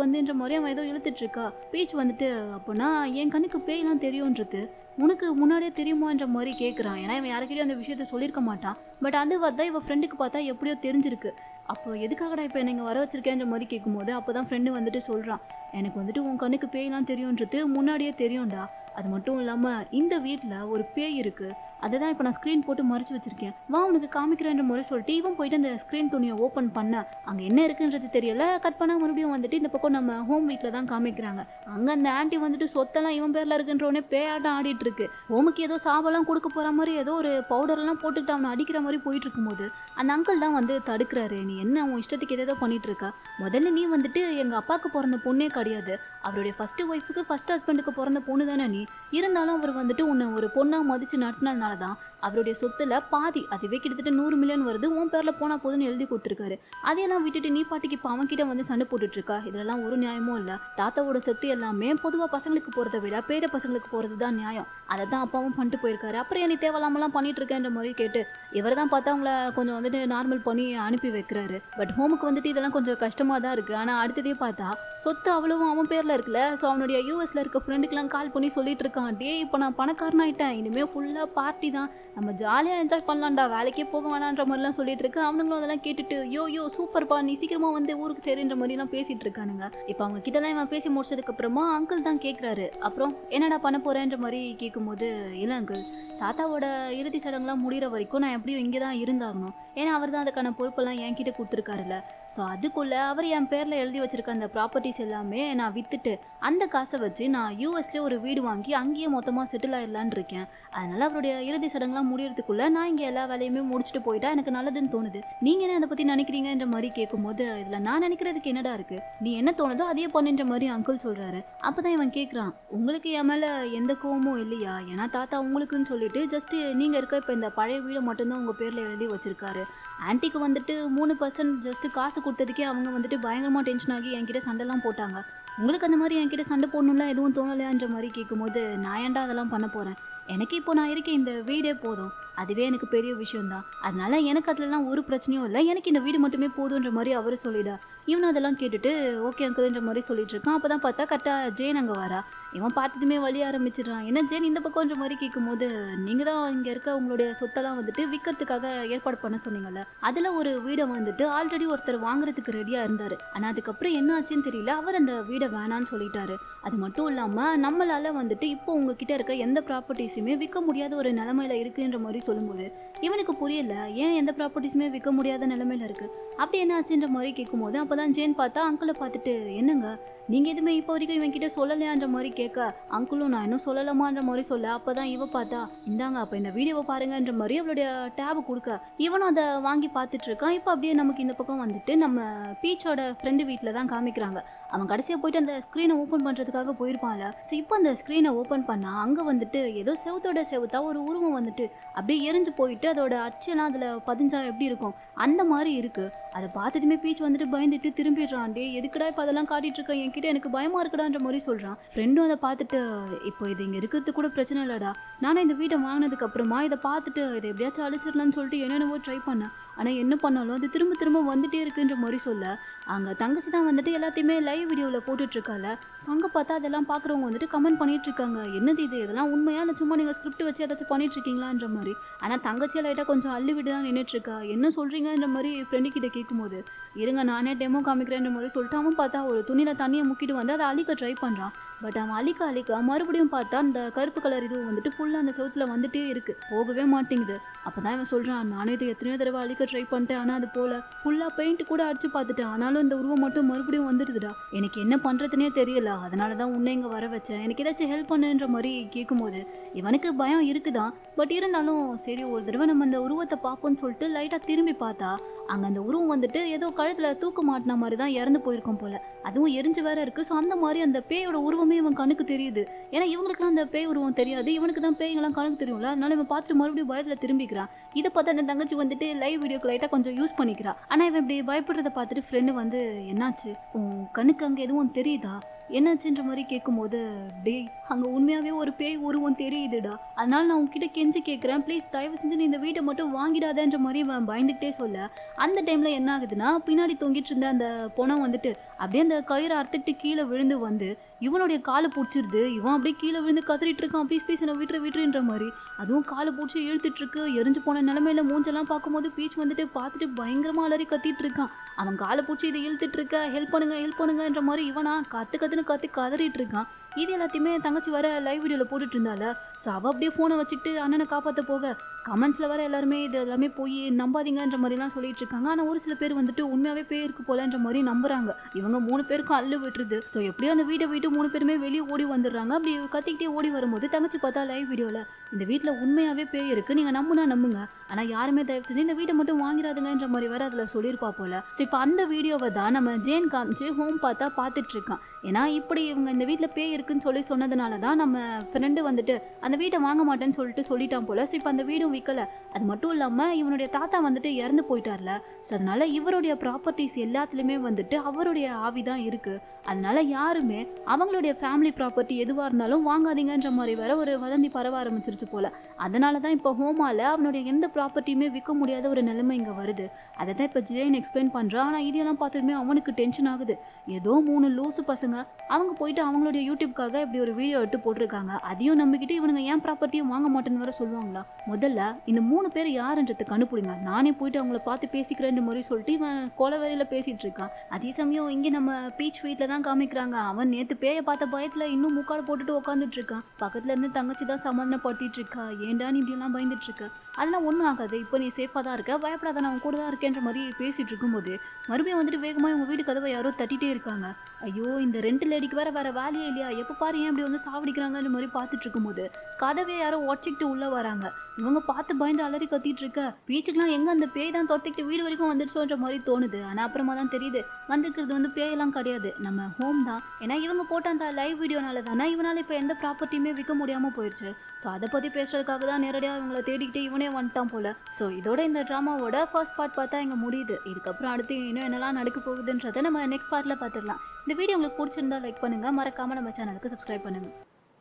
வந்துன்ற மாதிரி அவன் ஏதோ இழுத்துட்டு இருக்கா. பீச் வந்துட்டு அப்போனா என் கண்ணுக்கு பேய்லாம் தெரியுன்றது உனக்கு முன்னாடியே தெரியுமான்ற மாதிரி கேட்குறான். ஏன்னா இவன் யாருக்கிட்டையும் அந்த விஷயத்த சொல்லியிருக்க மாட்டான். பட் அது பார்த்தா இவன் ஃப்ரெண்டுக்கு பார்த்தா எப்படியோ தெரிஞ்சிருக்கு. அப்போ எதுக்காகடா இப்போ என்னை இங்கே வர வச்சிருக்கேன்ற மாதிரி கேட்கும்போது அப்போ தான் ஃப்ரெண்டு வந்துட்டு சொல்கிறான், எனக்கு வந்துட்டு உன் கண்ணுக்கு பேய்லாம் தெரியுன்றது முன்னாடியே தெரியும்டா. அது மட்டும் இல்லாமல் இந்த வீட்டில் ஒரு பேய் இருக்குது, அதை தான் இப்போ நான் ஸ்க்ரீன் போட்டு மறைச்சு வச்சிருக்கேன், வா உனக்கு காமிக்கிறேன்ற முறை சொல்லிட்டு இவன் போயிட்டு அந்த ஸ்க்ரீன் துணியை ஓப்பன் பண்ண அங்கே என்ன இருக்குன்றது தெரியல. கட் பண்ணால் மறுபடியும் வந்துட்டு இந்த பக்கம் நம்ம ஹோம் வீட்டில் தான் காமிக்கிறாங்க. அங்கே அந்த ஆண்டி வந்துட்டு சொத்தெல்லாம் இவன் பேரில் இருக்குன்றவனே பேயாட்டம் ஆடிட்டு இருக்கு. ஹோமுக்கு ஏதோ சாபெல்லாம் கொடுக்க போகிற மாதிரி ஏதோ ஒரு பவுடர்லாம் போட்டுக்கிட்டு அவனை அடிக்கிற மாதிரி போயிட்டு இருக்கும்போது அந்த அங்கிள் தான் வந்து தடுக்கிறாரு. நீ என்ன உன் இஷ்டத்துக்கு ஏதோ பண்ணிட்டு இருக்க, முதல்ல நீ வந்துட்டு எங்கள் அப்பாவுக்கு பிறந்த பொண்ணே கிடையாது, அவருடைய ஃபர்ஸ்ட் ஒய்ஃபுக்கு ஃபர்ஸ்ட் ஹஸ்பண்டுக்கு பிறந்த பொண்ணு தானே நீ. இருந்தாலும் அவர் வந்துட்டு உன்னை ஒரு பொண்ணாக மதித்து நட்டினதுனால தான் அவருடைய சொத்துல பாதி, அதுவே கிட்டத்தட்ட 100 மில்லியன் வருது, உன் பேரில் போனால் போதுன்னு எழுதி கொடுத்துருக்காரு. அதையெல்லாம் விட்டுட்டு நீ பாட்டிக்கு இப்போ அவன்கிட்ட வந்து சண்டை போட்டுட்ருக்கா, இதெல்லாம் ஒரு நியாயமும் இல்லை. தாத்தாவோட சொத்து எல்லாமே பொதுவாக பசங்களுக்கு போகிறத விட பேர பசங்களுக்கு போகிறது தான் நியாயம், அதை தான் அப்பாவும் பண்ணிட்டு போயிருக்காரு. அப்புறம் நீ தேவையில்லாமலாம் பண்ணிட்டு இருக்கேன்ற மாதிரி கேட்டு இவர் தான் பார்த்தா அவங்கள கொஞ்சம் வந்துட்டு நார்மல் பண்ணி அனுப்பி வைக்கிறாரு. பட் ஹோமுக்கு வந்துட்டு இதெல்லாம் கொஞ்சம் கஷ்டமாக தான் இருக்குது. ஆனால் அடுத்ததே பார்த்தா சொத்து அவ்வளவும் அவன் பேரில் இருக்குல்ல. ஸோ அவனுடைய யூஎஸில் இருக்க ஃப்ரெண்டுக்கெலாம் கால் பண்ணி சொல்லிட்டு இருக்கான், டே இப்போ நான் பணக்காரனாயிட்டேன், இனிமேல் ஃபுல்லாக பார்ட்டி தான், நம்ம ஜாலியாக என்ஜாய் பண்ணலாம்டா, வேலைக்கே போக வேணான்ற மாதிரிலாம் சொல்லிட்டு இருக்கு. அவனுங்களும் அதெல்லாம் கேட்டுட்டு யோ சூப்பர்ப்பா, நீ சீக்கிரமாக வந்து ஊருக்கு சரின்ற மாதிரிலாம் பேசிகிட்டு இருக்கானுங்க. இப்போ அவங்க கிட்டலாம் இவன் பேசி முடிச்சதுக்கப்புறமா அங்கிள் தான் கேட்குறாரு, அப்புறம் என்னடா பண்ண போகிறேன்ற மாதிரி கேட்கும்போது, இல்லை அங்கிள், தாத்தாவோட இறுதி சடங்குலாம் முடிகிற வரைக்கும் நான் எப்படியும் இங்கே தான் இருந்தாகணும், ஏன்னா அவர் தான் அதுக்கான பொறுப்பெல்லாம் என்கிட்ட கொடுத்துருக்காருல்ல. ஸோ அதுக்குள்ளே அவர் என் பேரில் எழுதி வச்சுருக்க அந்த ப்ராப்பர்ட்டிஸ் எல்லாமே நான் விற்றுட்டு அந்த காசை வச்சு நான் யூஎஸ்லேயே ஒரு வீடு வாங்கி அங்கேயே மொத்தமாக செட்டில் ஆகிடலான் இருக்கேன். அதனால் அவருடைய இறுதி சடங்குலாம் முடியறதுக்குள்ளே நான் இங்கே எல்லா வேலையுமே முடிச்சுட்டு போயிட்டா எனக்கு நல்லதுன்னு தோணுது. நீங்கள் என்ன அதை பற்றி நினைக்கிறீங்கன்ற மாதிரி கேட்கும்போது, இதில் நான் நினைக்கிறதுக்கு என்னடா இருக்குது, நீ என்ன தோணுதோ அதையே பண்ணுன்ற மாதிரி அங்கிள் சொல்கிறாரு. அப்போ தான் இவன் கேட்குறான், உங்களுக்கு என் மேலே எந்த கோவமும் இல்லையா, ஏன்னா தாத்தா உங்களுக்குன்னு சொல்லிட்டு ஜஸ்ட்டு நீங்கள் இருக்க இப்போ இந்த பழைய வீடை மட்டும்தான் உங்கள் பேரில் எழுதி வச்சுருக்காரு. ஆன்ட்டிக்கு வந்துட்டு 3% ஜஸ்ட்டு காசு கொடுத்ததுக்கே அவங்க வந்துட்டு பயங்கரமாக டென்ஷன் ஆகி என்கிட்ட சண்டைலாம் போட்டாங்க. உங்களுக்கு அந்த மாதிரி என்கிட்ட சண்டை போடணும்லாம் எதுவும் தோணலையான்ற மாதிரி கேட்கும்போது, நான் ஏன்டா அதெல்லாம் பண்ண போகிறேன், எனக்கு இப்போ நான் இருக்க இந்த வீடே போதும், அதுவே எனக்கு பெரிய விஷயம்தான், அதனால எனக்கு அதுலலாம் ஒரு பிரச்சனையும் இல்லை, எனக்கு இந்த வீடு மட்டுமே போதுன்ற மாதிரி அவர் சொல்லிடா. இவனும் அதெல்லாம் கேட்டுட்டு ஓகே அங்கிள்ன்ற மாதிரி சொல்லிட்டு இருக்கான். அப்போ தான் பார்த்தா கரெக்டாக ஜேன் அங்கே வரா. இவன் பார்த்ததுமே வழி ஆரம்பிச்சிடுறான். என்ன ஜேன் இந்த பக்கம்ன்ற மாதிரி கேட்கும்போது, நீங்கள் தான் இங்கே இருக்க உங்களுடைய சொத்தெல்லாம் வந்துட்டு விற்கிறதுக்காக ஏற்பாடு பண்ண சொன்னீங்கல்ல, அதில் ஒரு வீடை வந்துட்டு ஆல்ரெடி ஒருத்தர் வாங்குறதுக்கு ரெடியாக இருந்தார், ஆனால் அதுக்கப்புறம் என்ன ஆச்சுன்னு தெரியல, அவர் அந்த வீடை வேணான்னு சொல்லிட்டாரு. அது மட்டும் இல்லாமல் நம்மளால் வந்துட்டு இப்போ உங்ககிட்ட இருக்க எந்த ப்ராப்பர்ட்டிஸுமே விற்க முடியாத ஒரு நிலமையில இருக்குன்ற மாதிரி சொல்லும்போது இவனுக்கு புரியல, ஏன் எந்த ப்ராப்பர்ட்டிஸுமே விற்க முடியாத நிலமையில இருக்குது, அப்படி என்ன ஆச்சுன்ற மாதிரி கேட்கும்போது அப்போ தான் ஜேன் பார்த்தா அங்கிளை பார்த்துட்டு, என்னங்க நீங்கள் எதுவுமே இப்போ வரைக்கும் இவன் கிட்ட சொல்லலையான்ற மாதிரி கேட்க, அங்கிளும் நான் இன்னும் சொல்லலாமான்ற மாதிரி சொல்ல, அப்போ தான் இவ பார்த்தா, இந்தாங்க அப்போ இந்த வீடியோவை பாருங்கன்ற மாதிரி அவளுடைய டேபை கொடுக்க இவனும் அதை வாங்கி பார்த்துட்டு இருக்கான். இப்போ அப்படியே நமக்கு இந்த பக்கம் வந்துட்டு நம்ம பீச்சோட ஃப்ரெண்டு வீட்டில் தான் காமிக்கிறாங்க. அவன் கடைசியாக போயிட்டு அந்த ஸ்க்ரீனை ஓப்பன் பண்ணுறதுக்காக போயிருப்பான்ல. ஸோ இப்போ அந்த ஸ்க்ரீனை ஓப்பன் பண்ணால் அங்கே வந்துட்டு ஏதோ செவுத்தோட செவுத்தா ஒரு உருவம் வந்துட்டு அப்படியே எரிஞ்சு போயிட்டு அதோட அச்செல்லாம் அதில் பதிஞ்சா எப்படி இருக்கும் அந்த மாதிரி இருக்குது. அதை பார்த்ததுமே பீச் வந்துட்டு பயந்துட்டு திரும்பிடுறான். டே எதுக்குடா இப்போ அதெல்லாம் காட்டிட்டு இருக்கேன், என்கிட்ட எனக்கு பயமாக இருக்குடான்ற மாதிரி சொல்கிறான். ஃப்ரெண்டும் அதை பார்த்துட்டு, இப்போ இது இங்கே இருக்கிறது கூட பிரச்சனை இல்லைடா, நானும் இந்த வீட்டை வாங்கினதுக்கு அப்புறமா இதை பார்த்துட்டு இதை எப்படியாச்சும் அழிச்சிடலான்னு சொல்லிட்டு என்னென்னவோ ட்ரை பண்ணேன், ஆனால் என்ன பண்ணாலும் அது திரும்ப திரும்ப வந்துட்டே இருக்குன்ற மாதிரி சொல்ல, அங்கே தங்கச்சி தான் வந்துட்டு எல்லாத்தையுமே லைவ் வீடியோவில் போட்டுட்ருக்கால. ஸோ அங்கே பார்த்தா அதெல்லாம் பார்க்குறவங்க வந்துட்டு கமெண்ட் பண்ணிகிட்ருக்காங்க, என்னது இது, இதெல்லாம் உண்மையாக இல்லை சும்மா நீங்கள் ஸ்கிரிப்ட் வச்சு ஏதாச்சும் பண்ணிகிட்ருக்கீங்களான்ற மாதிரி. ஆனால் தங்கச்சியை லைட்டாக கொஞ்சம் அள்ளி விட்டு தான் நின்றுட்டுருக்கா. என்ன சொல்கிறீங்கன்ற மாதிரி ஃப்ரெண்டு கிட்ட கேட்கும்போது, இருங்க நானே டெமோ காமிக்கிறேன்ற மாதிரி சொல்லிட்டு அவன் பார்த்தா ஒரு துணியில் தண்ணியை முக்கிட்டு வந்து அதை அழிக்க ட்ரை பண்ணுறான். பட் அவன் அழிக்க மறுபடியும் பார்த்தா அந்த கருப்பு கலர் இது வந்துட்டு ஃபுல்லாக அந்த செவுத்தில் வந்துட்டே இருக்குது, போகவே மாட்டேங்குது. அப்போ தான் இவன் சொல்கிறான், நானே இது எத்தனையோ தடவை அழிக்க ட்ரை பண்ணிட்டேன், ஆனால் அது போல் ஃபுல்லாக பெயிண்ட் கூட அடித்து பார்த்துட்டேன், ஆனாலும் இந்த உருவம் மட்டும் மறுபடியும் வந்துடுதுடா, எனக்கு என்ன பண்ணுறதுனே தெரியல, அதனால தான் உன்னை இங்கே வர வச்சேன், எனக்கு ஏதாச்சும் ஹெல்ப் பண்ணுன்ற மாதிரி கேட்கும்போது இவனுக்கு பயம் இருக்குதான். பட் இருந்தாலும் சரி ஒரு தடவை நம்ம அந்த உருவத்தை பார்ப்போம்னு சொல்லிட்டு லைட்டாக திரும்பி பார்த்தா அங்கே அந்த உருவம் வந்துட்டு ஏதோ கழுத்தில் தூக்கு மாட்டின மாதிரி தான் இறந்து போயிருக்கும் போல், அதுவும் எரிஞ்சு வேற இருக்குது. ஸோ அந்த மாதிரி அந்த பேயோட உருவமே இவன் கண்ணுக்கு தெரியுது. ஏன்னா இவங்களுக்குலாம் அந்த பேய் உருவம் தெரியாது, இவனுக்கு தான் பேய்கள்லாம் கணக்கு தெரியும்ல, அதனால இவன் பார்த்துட்டு மறுபடியும் பயத்தில் திரும்பிக்கிறான். இதை பார்த்தா அந்த தங்கச்சி வந்துட்டு லைவ் வீடியோக்கு லைட்டாக கொஞ்சம் யூஸ் பண்ணிக்கிறான். ஆனால் இவன் இப்படி பயப்படுறதை பார்த்துட்டு ஃப்ரெண்டு வந்து, என்னாச்சு உன் கண்ணுக்கு அங்கே எதுவும் தெரியுதா, என்னாச்சுன்ற மாதிரி கேட்கும்போது, டே அங்கே உண்மையாகவே ஒரு பேய் உருவம் தெரியுதுடா, அதனால நான் உங்ககிட்ட கெஞ்சி கேட்குறேன், ப்ளீஸ் தயவு செஞ்சு நீ இந்த வீட்டை மட்டும் வாங்கிடாதன்ற மாதிரி அவன் பயந்துக்கிட்டே சொல்ல, அந்த டைமில் என்ன ஆகுதுன்னா பின்னாடி தொங்கிட்டு இருந்த அந்த பொணம் வந்துட்டு அப்படியே அந்த கயிறை அறுத்துட்டு கீழே விழுந்து வந்து இவனுடைய காலை பிடிச்சிருது. இவன் அப்படியே கீழே விழுந்து கதறிட்டு இருக்கான், ப்ளீஸ் ப்ளீஸ் என்ன விட்டுருன்ற மாதிரி. அதுவும் காலை பிடிச்சி இழுத்துட்டு இருக்கு. எரிஞ்சு போன நிலமையில மூஞ்செல்லாம் பார்க்கும்போது பீச் வந்துட்டு பார்த்துட்டு பயங்கரமா அலறி கத்திட்டு இருக்கான். அவன் காலை பிடிச்சி இதை இழுத்துட்டு இருக்க, ஹெல்ப் பண்ணுங்கன்ற மாதிரி இவனா கத்துன்னு கத்தி கதறிட்டு இருக்கான். இது எல்லாத்தையுமே தங்கச்சி வர லைவ் வீடியோவில் போட்டுட்டு இருந்தால. ஸோ அவள் அப்படியே ஃபோனை வச்சுக்கிட்டு அண்ணனை காப்பாற்ற போக கமெண்ட்ஸில் வர எல்லாருமே இது எல்லாமே போய் நம்பாதீங்கன்ற மாதிரிலாம் சொல்லிட்டு இருக்காங்க. ஆனால் ஒரு சில பேர் வந்துட்டு உண்மையாகவே பேய் இருக்கு போலன்ற மாதிரி நம்புறாங்க. இவங்க 3 பேருக்கும் அள்ளு விட்டுருது. ஸோ எப்படியோ அந்த வீட்டை விட்டு 3 பேருமே வெளியே ஓடி வந்துடுறாங்க. அப்படி கத்திக்கிட்டே ஓடி வரும்போது தங்கச்சி பார்த்தா லைவ் வீடியோவில் இந்த வீட்டில் உண்மையாகவே பேய் இருக்குது, நீங்கள் நம்புங்க, ஆனால் யாருமே தயவு செஞ்சு இந்த வீட்டை மட்டும் வாங்கிடாதுங்கன்ற மாதிரி வேறு அதில் சொல்லியிருப்பா போல. ஸோ இப்போ அந்த வீடியோவை தான் நம்ம ஜேன் காமிச்சு ஹோம் பார்த்துட்டு இருக்கான். ஏன்னா இப்படி இவங்க இந்த வீட்டில் பேய் இருக்குன்னு சொன்னதுனால தான் நம்ம ஃப்ரெண்டு வந்துட்டு அந்த வீட்டை வாங்க மாட்டேன்னு சொல்லிட்டான் போல. ஸோ இப்போ அந்த வீடும் விற்கலை. அது மட்டும் இல்லாமல் இவனுடைய தாத்தா வந்துட்டு இறந்து போயிட்டார்ல. ஸோ அதனால இவருடைய ப்ராப்பர்ட்டிஸ் எல்லாத்துலேயுமே வந்துட்டு அவருடைய ஆவி தான் இருக்குது. அதனால யாருமே அவங்களுடைய ஃபேமிலி ப்ராப்பர்ட்டி எதுவாக இருந்தாலும் வாங்காதீங்கன்ற மாதிரி வேற ஒரு வதந்தி பரவ ஆரம்பிச்சிருச்சு போல. அதனால தான் இப்போ ஹோமால அவனுடைய எந்த ப்ராப்பர்ட்டியுமே விற்க முடியாத ஒரு நிலைமை இங்கே வருது. அதை தான் இப்போ ஜெயின் எக்ஸ்பிளைன் பண்ணுறான். ஆனால் இதெல்லாம் பார்த்ததுமே அவனுக்கு டென்ஷன் ஆகுது. ஏதோ 3 லூசு பசங்க அவங்க போயிட்டு அவங்களுடைய யூடியூப்காக இப்படி ஒரு வீடியோ எடுத்து போட்டிருக்காங்க. அதையும் நம்பிக்கிட்டு இவனுங்க ஏன் ப்ராப்பர்ட்டியும் வாங்க மாட்டேன்னு வர சொல்லுவாங்களா? முதல்ல இந்த 3 பேர் யாருன்றது கண்டுபிடிங்க, நானே போயிட்டு அவங்கள பார்த்து பேசிக்கிறேன்ற மாதிரி சொல்லிட்டு இவன் கொலவெளியில் பேசிட்டு இருக்கான். அதே சமயம் இங்கே நம்ம பீச் வீட்டில் தான் காமிக்கிறாங்க. அவன் நேற்று பேயை பார்த்த பயத்தில் இன்னும் முக்காடு போட்டுட்டு உட்காந்துட்டு இருக்கான். பக்கத்துல இருந்து தங்கச்சி தான் சமாதானப்படுத்திட்டு இருக்கா. ஏன்டா நீ இப்படியெல்லாம் பயந்துட்டு இருக்க, அதெல்லாம் ஒன்றும் ஆகாது, இப்போ நீ சேஃபாக தான் இருக்க, பயப்படாத, நான் கூட தான் இருக்கேன்ற மாதிரி பேசிட்டு இருக்கும்போது மறுபடியும் வந்துட்டு வேகமாக இவங்க வீட்டு கதவை யாரோ தட்டிகிட்டே இருக்காங்க. ஐயோ, இந்த 2 லேடிக்கு வேற வேலையே இல்லையா, எப்போ பாரு ஏன் இப்படி வந்து சாவடிக்கிறாங்கன்ற மாதிரி பார்த்துட்டு இருக்கும்போது கதவை யாரோ உடச்சிக்கிட்டு உள்ளே வராங்க. இவங்க பார்த்து பயந்து அலறி கத்திட்டு இருக்க. பீச்சுக்கெலாம் எங்கே அந்த பேய் தான் துரத்திக்கிட்டு வீடு வரைக்கும் வந்துடுச்சோன்ற மாதிரி தோணுது. ஆனால் அப்புறமா தான் தெரியுது வந்திருக்கிறது வந்து பேயெல்லாம் கிடையாது, நம்ம ஹோம் தான். ஏன்னா இவங்க போட்ட அந்த லைவ் வீடியோனால தானே இவனால் இப்போ எந்த ப்ராப்பர்ட்டியுமே விற்க முடியாமல் போயிடுச்சு. ஸோ அதை பற்றி பேசுறதுக்காக தான் நேரடியாக இவங்களை தேடிக்கிட்டு இவனே வந்துட்டான் போல. ஸோ இதோட இந்த ட்ராமாவோட ஃபர்ஸ்ட் பார்ட் பார்த்தா இங்கே முடியுது. இதுக்கப்புறம் அடுத்து இன்னும் என்னெல்லாம் நடக்க போகுதுன்றதை நம்ம நெக்ஸ்ட் பார்ட்டில் பார்த்துடலாம். இந்த வீடியோ உங்களுக்கு பிடிச்சிருந்தா லைக் பண்ணுங்கள், மறக்காமல் நம்ம சேனலுக்கு சப்ஸ்கிரைப் பண்ணுங்கள்.